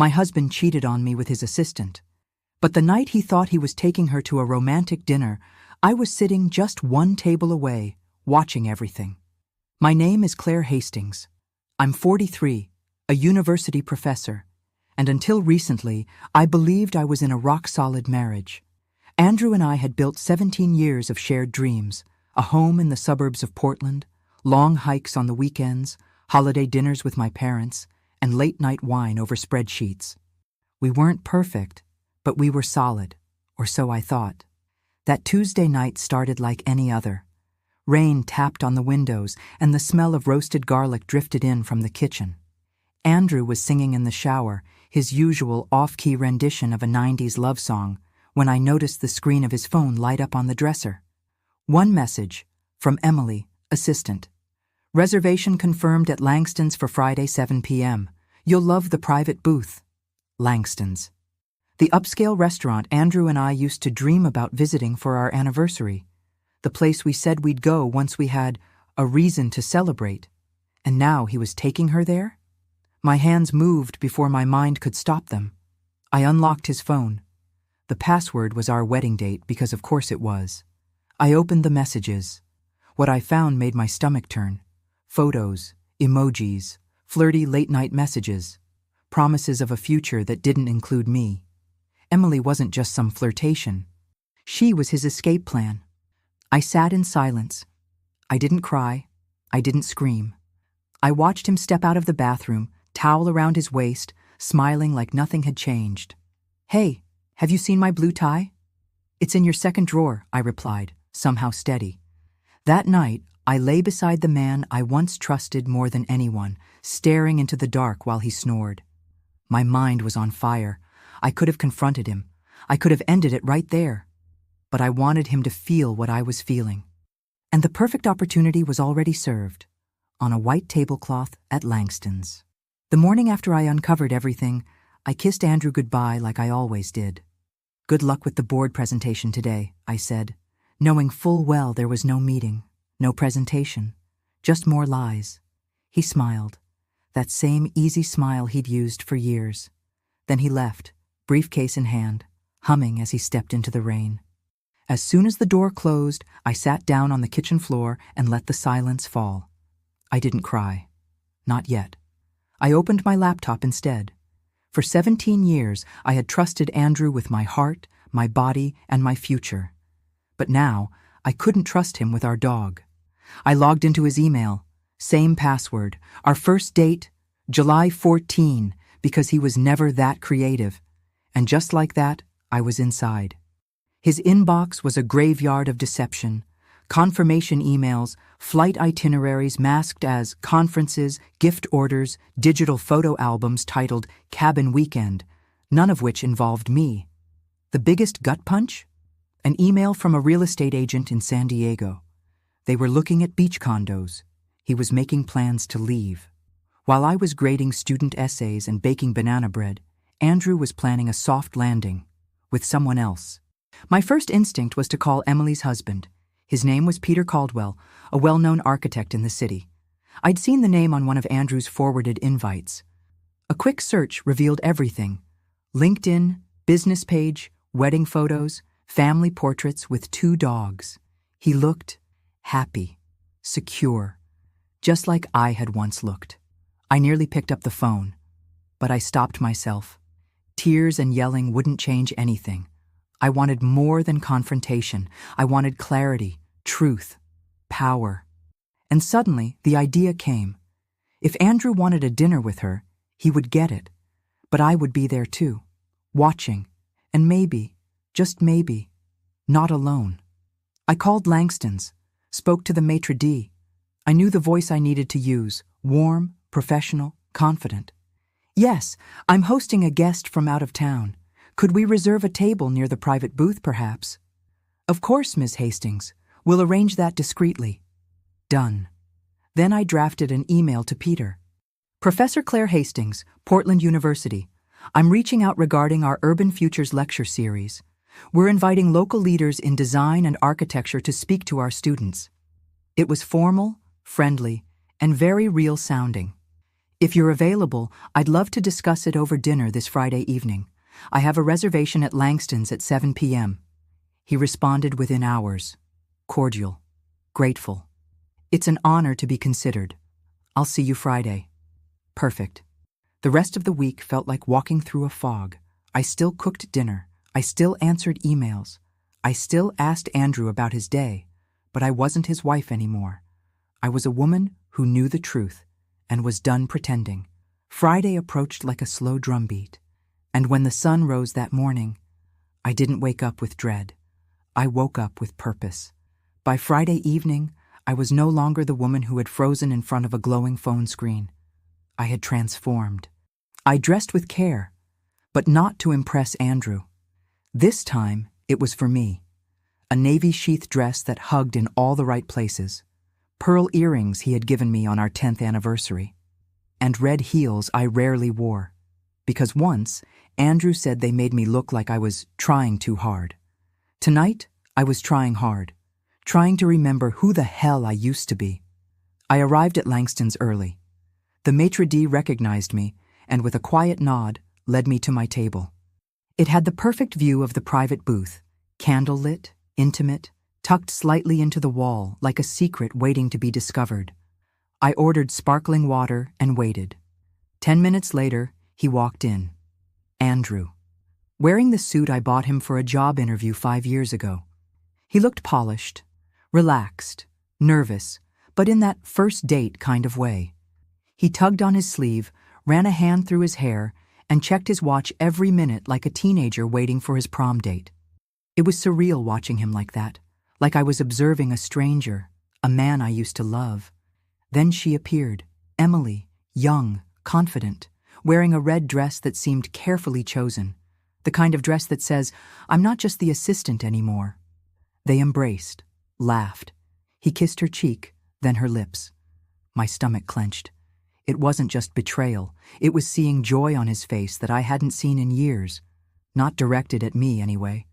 My husband cheated on me with his assistant. But the night he thought he was taking her to a romantic dinner, I was sitting just one table away, watching everything. My name is Claire Hastings. I'm 43, a university professor, and until recently, I believed I was in a rock-solid marriage. Andrew and I had built 17 years of shared dreams, a home in the suburbs of Portland, long hikes on the weekends, holiday dinners with my parents, and late-night wine over spreadsheets. We weren't perfect, but we were solid, or so I thought. That Tuesday night started like any other. Rain tapped on the windows, and the smell of roasted garlic drifted in from the kitchen. Andrew was singing in the shower, his usual off-key rendition of a 90s love song, when I noticed the screen of his phone light up on the dresser. One message, from Emily, assistant. Reservation confirmed at Langston's for Friday 7 p.m. You'll love the private booth. Langston's. The upscale restaurant Andrew and I used to dream about visiting for our anniversary. The place we said we'd go once we had a reason to celebrate. And now he was taking her there? My hands moved before my mind could stop them. I unlocked his phone. The password was our wedding date because of course it was. I opened the messages. What I found made my stomach turn. Photos, emojis, flirty late-night messages, promises of a future that didn't include me. Emily wasn't just some flirtation. She was his escape plan. I sat in silence. I didn't cry. I didn't scream. I watched him step out of the bathroom, towel around his waist, smiling like nothing had changed. "Hey, have you seen my blue tie?" "It's in your second drawer," I replied, somehow steady. That night, I lay beside the man I once trusted more than anyone, staring into the dark while he snored. My mind was on fire. I could have confronted him. I could have ended it right there. But I wanted him to feel what I was feeling. And the perfect opportunity was already served, on a white tablecloth at Langston's. The morning after I uncovered everything, I kissed Andrew goodbye like I always did. "Good luck with the board presentation today," I said, knowing full well there was no meeting, no presentation, just more lies. He smiled, that same easy smile he'd used for years. Then he left, briefcase in hand, humming as he stepped into the rain. As soon as the door closed, I sat down on the kitchen floor and let the silence fall. I didn't cry. Not yet. I opened my laptop instead. For 17 years, I had trusted Andrew with my heart, my body, and my future. But now, I couldn't trust him with our dog. I logged into his email. Same password. Our first date, July 14, because he was never that creative. And just like that, I was inside. His inbox was a graveyard of deception. Confirmation emails, flight itineraries masked as conferences, gift orders, digital photo albums titled Cabin Weekend, none of which involved me. The biggest gut punch? An email from a real estate agent in San Diego. They were looking at beach condos. He was making plans to leave. While I was grading student essays and baking banana bread, Andrew was planning a soft landing with someone else. My first instinct was to call Emily's husband. His name was Peter Caldwell, a well-known architect in the city. I'd seen the name on one of Andrew's forwarded invites. A quick search revealed everything. LinkedIn, business page, wedding photos, family portraits with 2 dogs. He looked happy, secure, just like I had once looked. I nearly picked up the phone, but I stopped myself. Tears and yelling wouldn't change anything. I wanted more than confrontation. I wanted clarity, truth, power. And suddenly, the idea came. If Andrew wanted a dinner with her, he would get it. But I would be there too, watching, and maybe, just maybe, not alone. I called Langston's, spoke to the maitre d'. I knew the voice I needed to use, warm, professional, confident. "Yes, I'm hosting a guest from out of town. Could we reserve a table near the private booth, perhaps?" "Of course, Miss Hastings. We'll arrange that discreetly." Done. Then I drafted an email to Peter. "Professor Claire Hastings, Portland University. I'm reaching out regarding our Urban Futures lecture series. We're inviting local leaders in design and architecture to speak to our students." It was formal, friendly, and very real sounding. If you're available, I'd love to discuss it over dinner this Friday evening. I have a reservation at Langston's at 7 p.m. He responded within hours. Cordial. Grateful. It's an honor to be considered. I'll see you Friday. Perfect. The rest of the week felt like walking through a fog. I still cooked dinner. I still answered emails. I still asked Andrew about his day, but I wasn't his wife anymore. I was a woman who knew the truth and was done pretending. Friday approached like a slow drumbeat, and when the sun rose that morning, I didn't wake up with dread. I woke up with purpose. By Friday evening, I was no longer the woman who had frozen in front of a glowing phone screen. I had transformed. I dressed with care, but not to impress Andrew. This time, it was for me. A navy sheath dress that hugged in all the right places, pearl earrings he had given me on our 10th anniversary, and red heels I rarely wore, because once, Andrew said they made me look like I was trying too hard. Tonight, I was trying hard, trying to remember who the hell I used to be. I arrived at Langston's early. The maitre d' recognized me, and with a quiet nod, led me to my table. It had the perfect view of the private booth, candle-lit, intimate, tucked slightly into the wall like a secret waiting to be discovered. I ordered sparkling water and waited. 10 minutes later, he walked in. Andrew, wearing the suit I bought him for a job interview 5 years ago. He looked polished, relaxed, nervous, but in that first date kind of way. He tugged on his sleeve, ran a hand through his hair, and checked his watch every minute like a teenager waiting for his prom date. It was surreal watching him like that, like I was observing a stranger, a man I used to love. Then she appeared, Emily, young, confident, wearing a red dress that seemed carefully chosen, the kind of dress that says, "I'm not just the assistant anymore." They embraced, laughed. He kissed her cheek, then her lips. My stomach clenched. It wasn't just betrayal, it was seeing joy on his face that I hadn't seen in years, not directed at me anyway.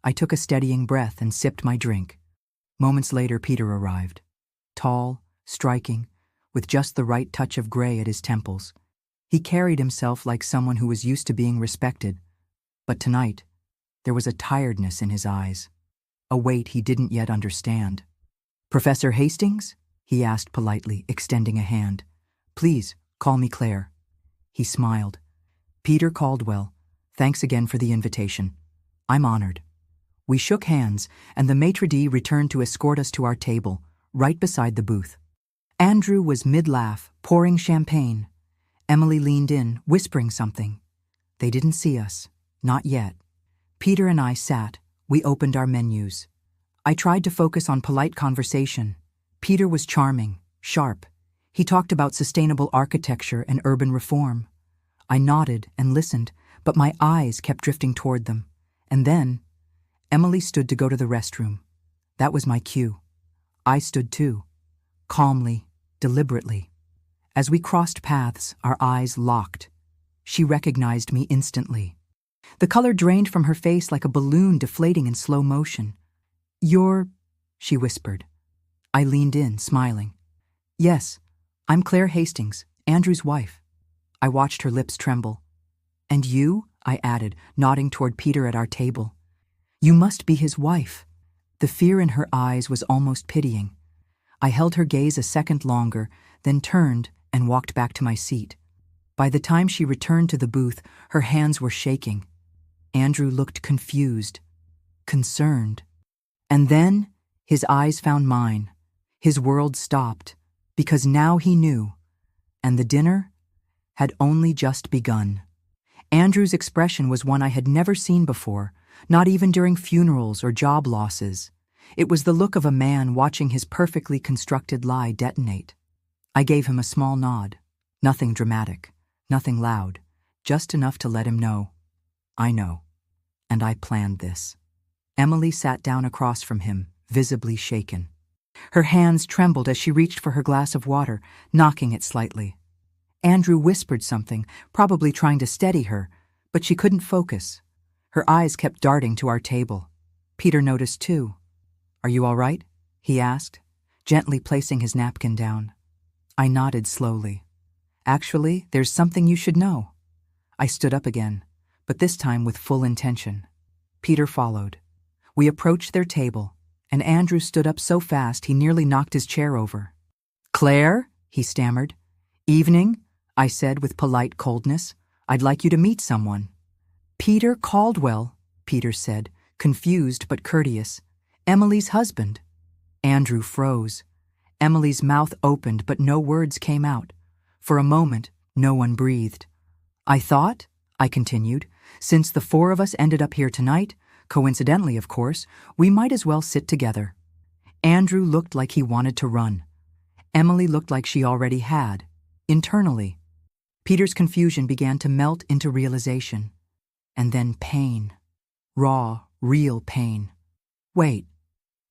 I took a steadying breath and sipped my drink. Moments later, Peter arrived. Tall, striking, with just the right touch of gray at his temples. He carried himself like someone who was used to being respected. But tonight, there was a tiredness in his eyes, a weight he didn't yet understand. "Professor Hastings?" he asked politely, extending a hand. "Please, call me Claire." He smiled. "Peter Caldwell, thanks again for the invitation. I'm honored." We shook hands, and the maitre d' returned to escort us to our table, right beside the booth. Andrew was mid-laugh, pouring champagne. Emily leaned in, whispering something. They didn't see us. Not yet. Peter and I sat. We opened our menus. I tried to focus on polite conversation. Peter was charming, sharp. He talked about sustainable architecture and urban reform. I nodded and listened, but my eyes kept drifting toward them. And then, Emily stood to go to the restroom. That was my cue. I stood too, calmly, deliberately. As we crossed paths, our eyes locked. She recognized me instantly. The color drained from her face like a balloon deflating in slow motion. "You're," she whispered. I leaned in, smiling. "Yes, I'm Claire Hastings, Andrew's wife." I watched her lips tremble. "And you?" I added, nodding toward Peter at our table. "You must be his wife." The fear in her eyes was almost pitying. I held her gaze a second longer, then turned and walked back to my seat. By the time she returned to the booth, her hands were shaking. Andrew looked confused, concerned. And then his eyes found mine. His world stopped, because now he knew. And the dinner had only just begun. Andrew's expression was one I had never seen before, not even during funerals or job losses. It was the look of a man watching his perfectly constructed lie detonate. I gave him a small nod. Nothing dramatic, nothing loud, just enough to let him know. I know. And I planned this. Emily sat down across from him, visibly shaken. Her hands trembled as she reached for her glass of water, knocking it slightly. Andrew whispered something, probably trying to steady her, but she couldn't focus. Her eyes kept darting to our table. Peter noticed too. "Are you all right?" he asked, gently placing his napkin down. I nodded slowly. Actually, there's something you should know. I stood up again, but this time with full intention. Peter followed. We approached their table, and Andrew stood up so fast he nearly knocked his chair over. "Claire," he stammered. "Evening," I said with polite coldness. "I'd like you to meet someone." "Peter Caldwell," Peter said, confused but courteous. "Emily's husband." Andrew froze. Emily's mouth opened, but no words came out. For a moment, no one breathed. "I thought," I continued, "since the four of us ended up here tonight, coincidentally, of course, we might as well sit together." Andrew looked like he wanted to run. Emily looked like she already had, internally. Peter's confusion began to melt into realization. And then pain. Raw, real pain. "Wait,"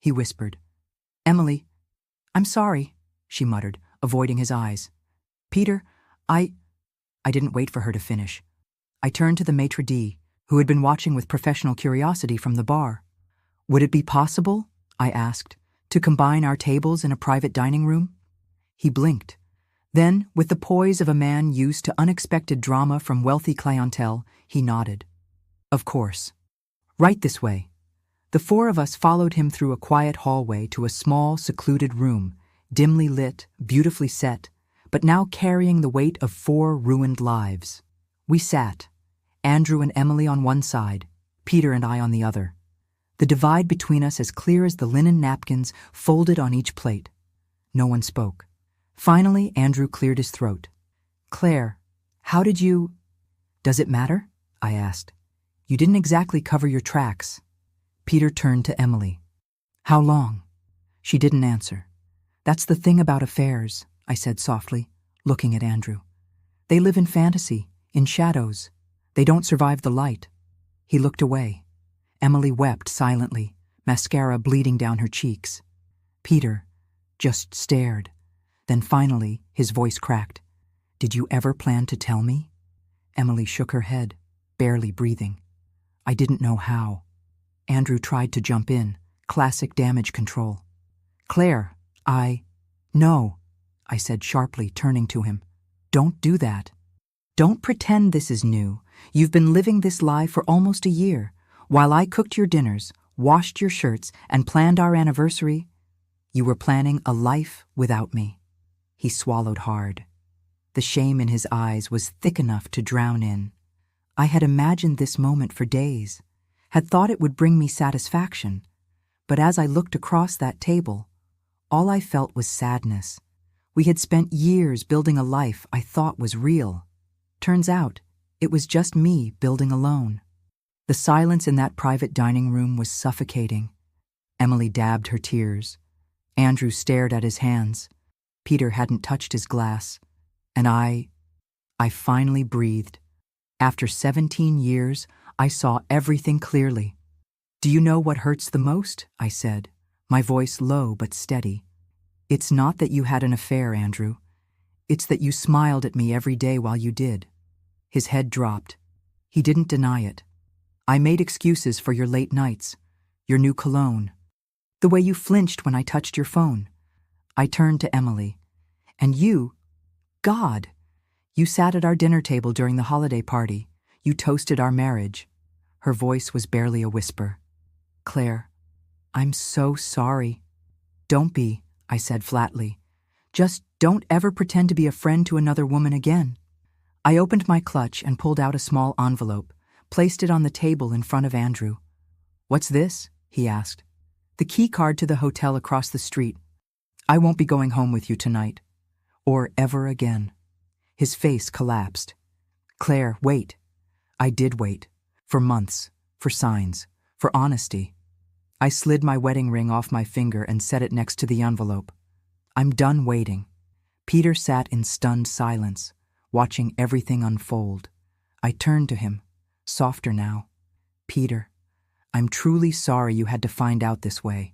he whispered. "Emily, I'm sorry," she muttered, avoiding his eyes. "Peter, I didn't wait for her to finish. I turned to the maitre d', who had been watching with professional curiosity from the bar. "Would it be possible," I asked, "to combine our tables in a private dining room?" He blinked. Then, with the poise of a man used to unexpected drama from wealthy clientele, he nodded. "Of course. Right this way." The four of us followed him through a quiet hallway to a small, secluded room, dimly lit, beautifully set, but now carrying the weight of 4 ruined lives. We sat, Andrew and Emily on one side, Peter and I on the other. The divide between us as clear as the linen napkins folded on each plate. No one spoke. Finally, Andrew cleared his throat. "Claire, how did you—" "Does it matter?" I asked. "You didn't exactly cover your tracks." Peter turned to Emily. "How long?" She didn't answer. "That's the thing about affairs," I said softly, looking at Andrew. "They live in fantasy, in shadows. They don't survive the light." He looked away. Emily wept silently, mascara bleeding down her cheeks. Peter just stared. Then finally, his voice cracked. "Did you ever plan to tell me?" Emily shook her head, barely breathing. "I didn't know how." Andrew tried to jump in, classic damage control. "Claire, No," I said sharply, turning to him. "Don't do that. Don't pretend this is new. You've been living this lie for almost a year. While I cooked your dinners, washed your shirts, and planned our anniversary, you were planning a life without me." He swallowed hard. The shame in his eyes was thick enough to drown in. I had imagined this moment for days, had thought it would bring me satisfaction, but as I looked across that table, all I felt was sadness. We had spent years building a life I thought was real. Turns out, it was just me building alone. The silence in that private dining room was suffocating. Emily dabbed her tears. Andrew stared at his hands. Peter hadn't touched his glass. And I finally breathed. After 17 years, I saw everything clearly. "Do you know what hurts the most?" I said, my voice low but steady. "It's not that you had an affair, Andrew. It's that you smiled at me every day while you did." His head dropped. He didn't deny it. "I made excuses for your late nights, your new cologne, the way you flinched when I touched your phone." I turned to Emily. "And you, God, you sat at our dinner table during the holiday party. You toasted our marriage." Her voice was barely a whisper. "Claire, I'm so sorry." "Don't be," I said flatly. "Just don't ever pretend to be a friend to another woman again." I opened my clutch and pulled out a small envelope, placed it on the table in front of Andrew. "What's this?" he asked. "The key card to the hotel across the street. I won't be going home with you tonight. Or ever again." His face collapsed. "Claire, wait." I did wait. For months. For signs. For honesty. I slid my wedding ring off my finger and set it next to the envelope. "I'm done waiting." Peter sat in stunned silence, watching everything unfold. I turned to him, softer now. "Peter, I'm truly sorry you had to find out this way.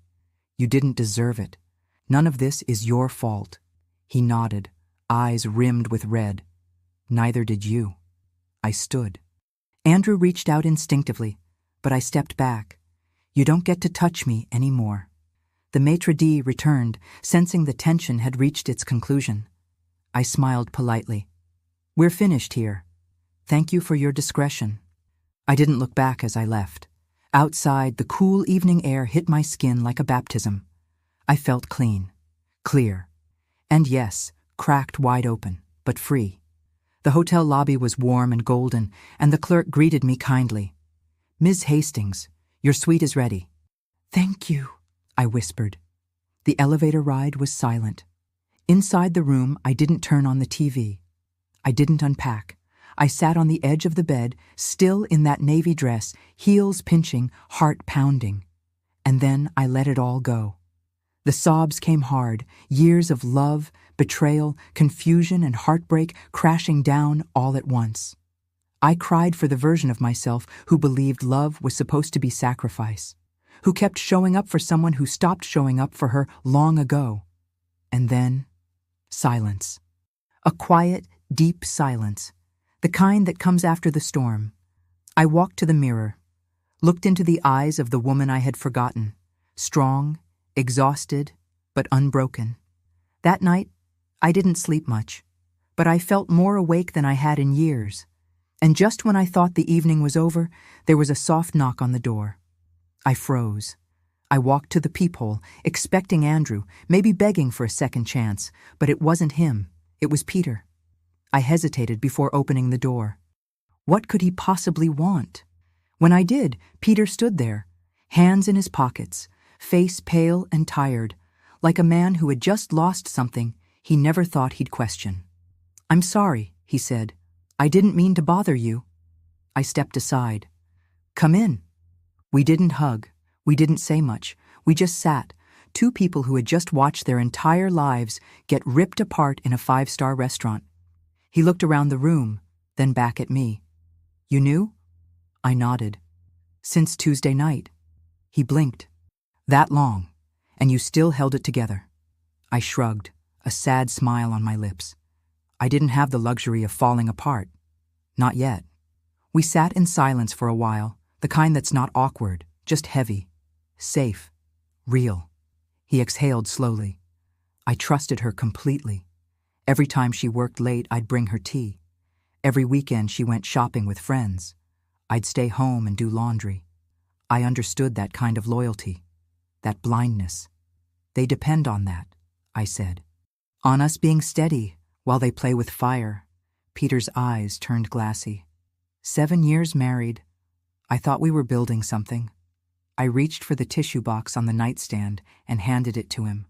You didn't deserve it. None of this is your fault." He nodded, eyes rimmed with red. "Neither did you." I stood. Andrew reached out instinctively, but I stepped back. "You don't get to touch me anymore." The maitre d' returned, sensing the tension had reached its conclusion. I smiled politely. "We're finished here. Thank you for your discretion." I didn't look back as I left. Outside, the cool evening air hit my skin like a baptism. I felt clean, clear, and yes, cracked wide open, but free. The hotel lobby was warm and golden, and the clerk greeted me kindly. "Ms. Hastings, your suite is ready." "Thank you," I whispered. The elevator ride was silent. Inside the room, I didn't turn on the TV. I didn't unpack. I sat on the edge of the bed, still in that navy dress, heels pinching, heart pounding. And then I let it all go. The sobs came hard, years of love, betrayal, confusion, and heartbreak crashing down all at once. I cried for the version of myself who believed love was supposed to be sacrifice, who kept showing up for someone who stopped showing up for her long ago. And then, silence. A quiet, deep silence, the kind that comes after the storm. I walked to the mirror, looked into the eyes of the woman I had forgotten, strong, exhausted, but unbroken. That night, I didn't sleep much, but I felt more awake than I had in years. And just when I thought the evening was over, there was a soft knock on the door. I froze. I walked to the peephole, expecting Andrew, maybe begging for a second chance, but it wasn't him. It was Peter. I hesitated before opening the door. What could he possibly want? When I did, Peter stood there, hands in his pockets, face pale and tired, like a man who had just lost something he never thought he'd question. "I'm sorry," he said. "I didn't mean to bother you." I stepped aside. "Come in." We didn't hug. We didn't say much. We just sat, two people who had just watched their entire lives get ripped apart in a five-star restaurant. He looked around the room, then back at me. "You knew?" I nodded. "Since Tuesday night." He blinked. "That long, and you still held it together." I shrugged, a sad smile on my lips. I didn't have the luxury of falling apart. Not yet. We sat in silence for a while, the kind that's not awkward, just heavy, safe, real. He exhaled slowly. I trusted her completely. Every time she worked late, I'd bring her tea. Every weekend she went shopping with friends. I'd stay home and do laundry. I understood that kind of loyalty, that blindness. "They depend on that," I said. "On us being steady while they play with fire." Peter's eyes turned glassy. 7 years married. I thought we were building something. I reached for the tissue box on the nightstand and handed it to him.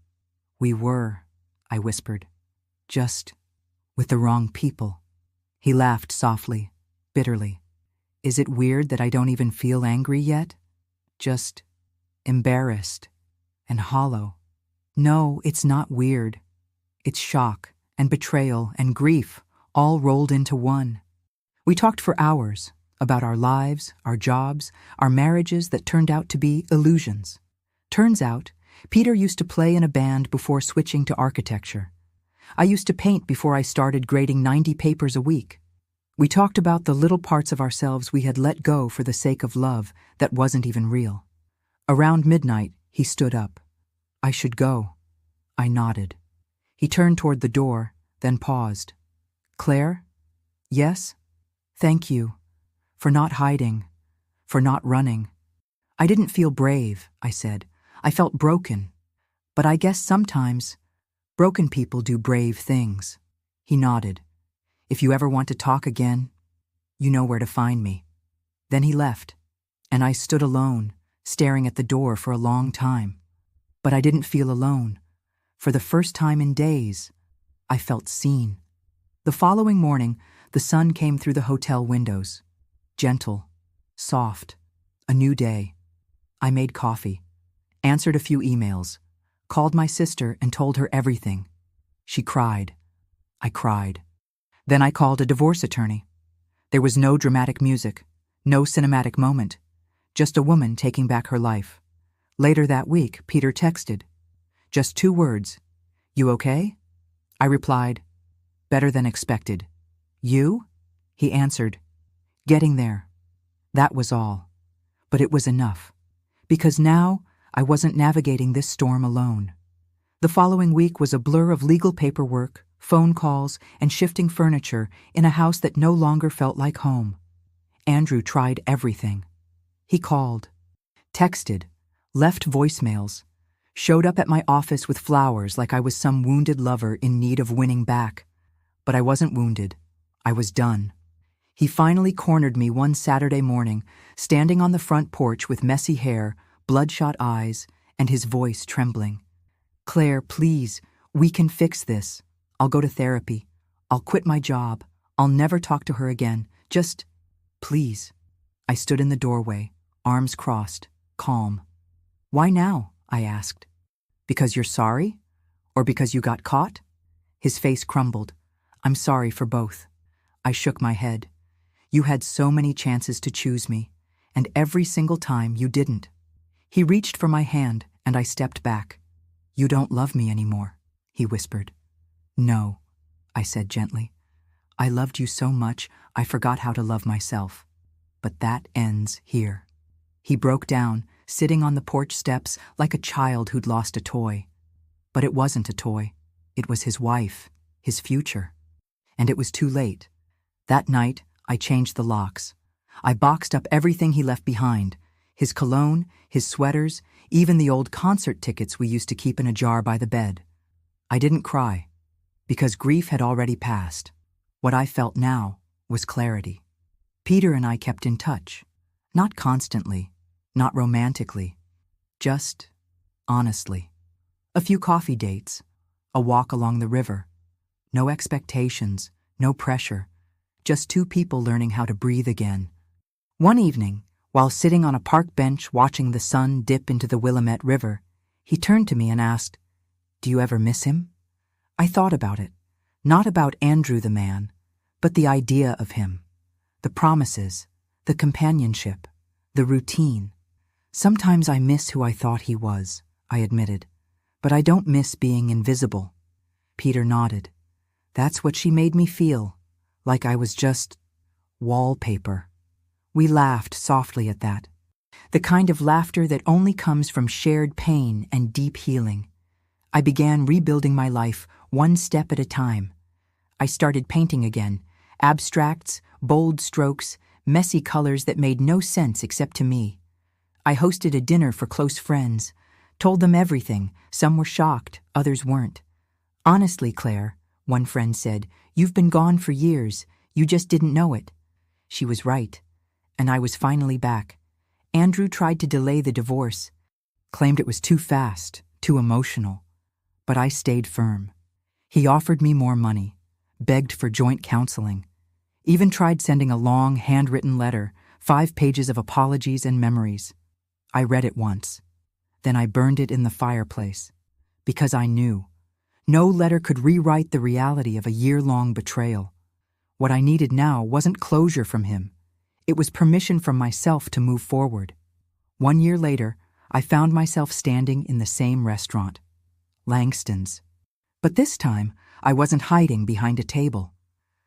"We were," I whispered. "Just with the wrong people." He laughed softly, bitterly. "Is it weird that I don't even feel angry yet? Just embarrassed and hollow." "No, it's not weird. It's shock and betrayal and grief all rolled into one." We talked for hours about our lives, our jobs, our marriages that turned out to be illusions. Turns out, Peter used to play in a band before switching to architecture. I used to paint before I started grading 90 papers a week. We talked about the little parts of ourselves we had let go for the sake of love that wasn't even real. Around midnight, he stood up. "I should go." I nodded. He turned toward the door, then paused. "Claire?" "Yes?" "Thank you. For not hiding. For not running." "I didn't feel brave," I said. "I felt broken. But I guess sometimes broken people do brave things." He nodded. "If you ever want to talk again, you know where to find me." Then he left, and I stood alone, staring at the door for a long time. But I didn't feel alone. For the first time in days, I felt seen. The following morning, the sun came through the hotel windows. Gentle, soft, a new day. I made coffee, answered a few emails, called my sister and told her everything. She cried. I cried. Then I called a divorce attorney. There was no dramatic music, no cinematic moment, just a woman taking back her life. Later that week, Peter texted. Just 2 words. "You okay?" I replied, "Better than expected." "You?" He answered, "Getting there." That was all. But it was enough. Because now I wasn't navigating this storm alone. The following week was a blur of legal paperwork, phone calls, and shifting furniture in a house that no longer felt like home. Andrew tried everything. He called, texted, left voicemails, showed up at my office with flowers like I was some wounded lover in need of winning back. But I wasn't wounded. I was done. He finally cornered me one Saturday morning, standing on the front porch with messy hair, bloodshot eyes, and his voice trembling. "Claire, please, we can fix this. I'll go to therapy. I'll quit my job. I'll never talk to her again. Just, please." I stood in the doorway, arms crossed, calm. "Why now?" I asked. "Because you're sorry? Or because you got caught?" His face crumbled. "I'm sorry for both." I shook my head. "You had so many chances to choose me, and every single time you didn't." He reached for my hand, and I stepped back. "You don't love me anymore," he whispered. "No," I said gently. "I loved you so much I forgot how to love myself. But that ends here." He broke down, sitting on the porch steps like a child who'd lost a toy. But it wasn't a toy. It was his wife, his future. And it was too late. That night, I changed the locks. I boxed up everything he left behind: his cologne, his sweaters, even the old concert tickets we used to keep in a jar by the bed. I didn't cry, because grief had already passed. What I felt now was clarity. Peter and I kept in touch. Not constantly, not romantically, just honestly. A few coffee dates, a walk along the river. No expectations, no pressure, just two people learning how to breathe again. One evening, while sitting on a park bench watching the sun dip into the Willamette River, he turned to me and asked, "Do you ever miss him?" I thought about it, not about Andrew the man, but the idea of him, the promises, the companionship, the routine. "Sometimes I miss who I thought he was," I admitted, "but I don't miss being invisible." Peter nodded. "That's what she made me feel, like I was just wallpaper." We laughed softly at that, the kind of laughter that only comes from shared pain and deep healing. I began rebuilding my life one step at a time. I started painting again, abstracts, bold strokes, messy colors that made no sense except to me. I hosted a dinner for close friends, told them everything. Some were shocked, others weren't. "Honestly, Claire," one friend said, "you've been gone for years. You just didn't know it." She was right, and I was finally back. Andrew tried to delay the divorce, claimed it was too fast, too emotional. But I stayed firm. He offered me more money, begged for joint counseling, even tried sending a long, handwritten letter, 5 pages of apologies and memories. I read it once. Then I burned it in the fireplace, because I knew no letter could rewrite the reality of a year-long betrayal. What I needed now wasn't closure from him. It was permission from myself to move forward. 1 year later, I found myself standing in the same restaurant, Langston's. But this time, I wasn't hiding behind a table.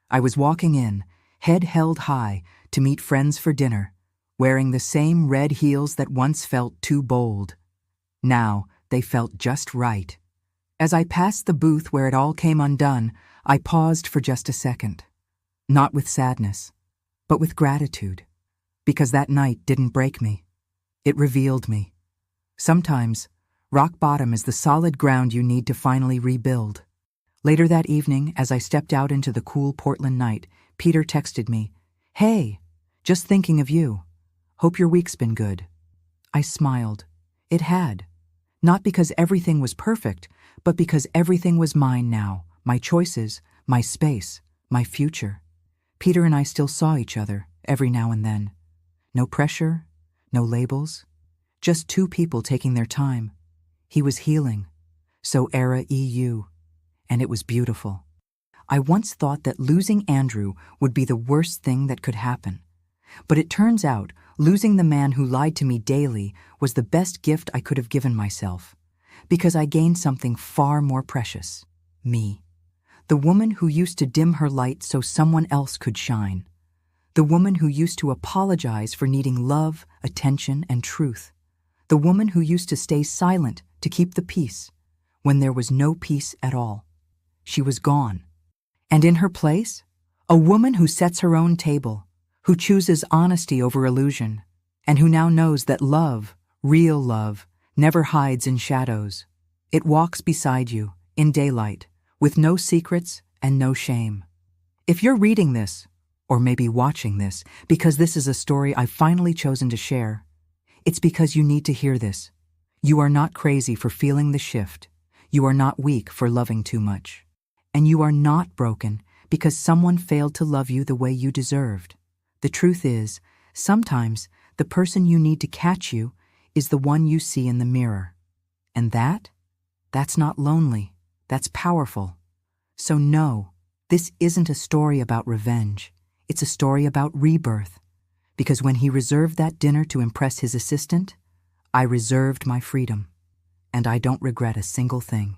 I was walking in, head held high, to meet friends for dinner, wearing the same red heels that once felt too bold. Now, they felt just right. As I passed the booth where it all came undone, I paused for just a second. Not with sadness, but with gratitude. Because that night didn't break me. It revealed me. Sometimes, rock bottom is the solid ground you need to finally rebuild. Later that evening, as I stepped out into the cool Portland night, Peter texted me, "Hey, just thinking of you. Hope your week's been good." I smiled. It had. Not because everything was perfect, but because everything was mine now, my choices, my space, my future. Peter and I still saw each other, every now and then. No pressure, no labels, just two people taking their time. He was healing, so era EU, and it was beautiful. I once thought that losing Andrew would be the worst thing that could happen. But it turns out losing the man who lied to me daily was the best gift I could have given myself, because I gained something far more precious, me. The woman who used to dim her light so someone else could shine. The woman who used to apologize for needing love, attention, and truth. The woman who used to stay silent to keep the peace when there was no peace at all. She was gone. And in her place, a woman who sets her own table, who chooses honesty over illusion, and who now knows that love, real love, never hides in shadows. It walks beside you, in daylight, with no secrets and no shame. If you're reading this, or maybe watching this, because this is a story I've finally chosen to share, it's because you need to hear this. You are not crazy for feeling the shift. You are not weak for loving too much. And you are not broken because someone failed to love you the way you deserved. The truth is, sometimes the person you need to catch you is the one you see in the mirror. And that's not lonely. That's powerful. So no, this isn't a story about revenge. It's a story about rebirth. Because when he reserved that dinner to impress his assistant, I reserved my freedom. And I don't regret a single thing.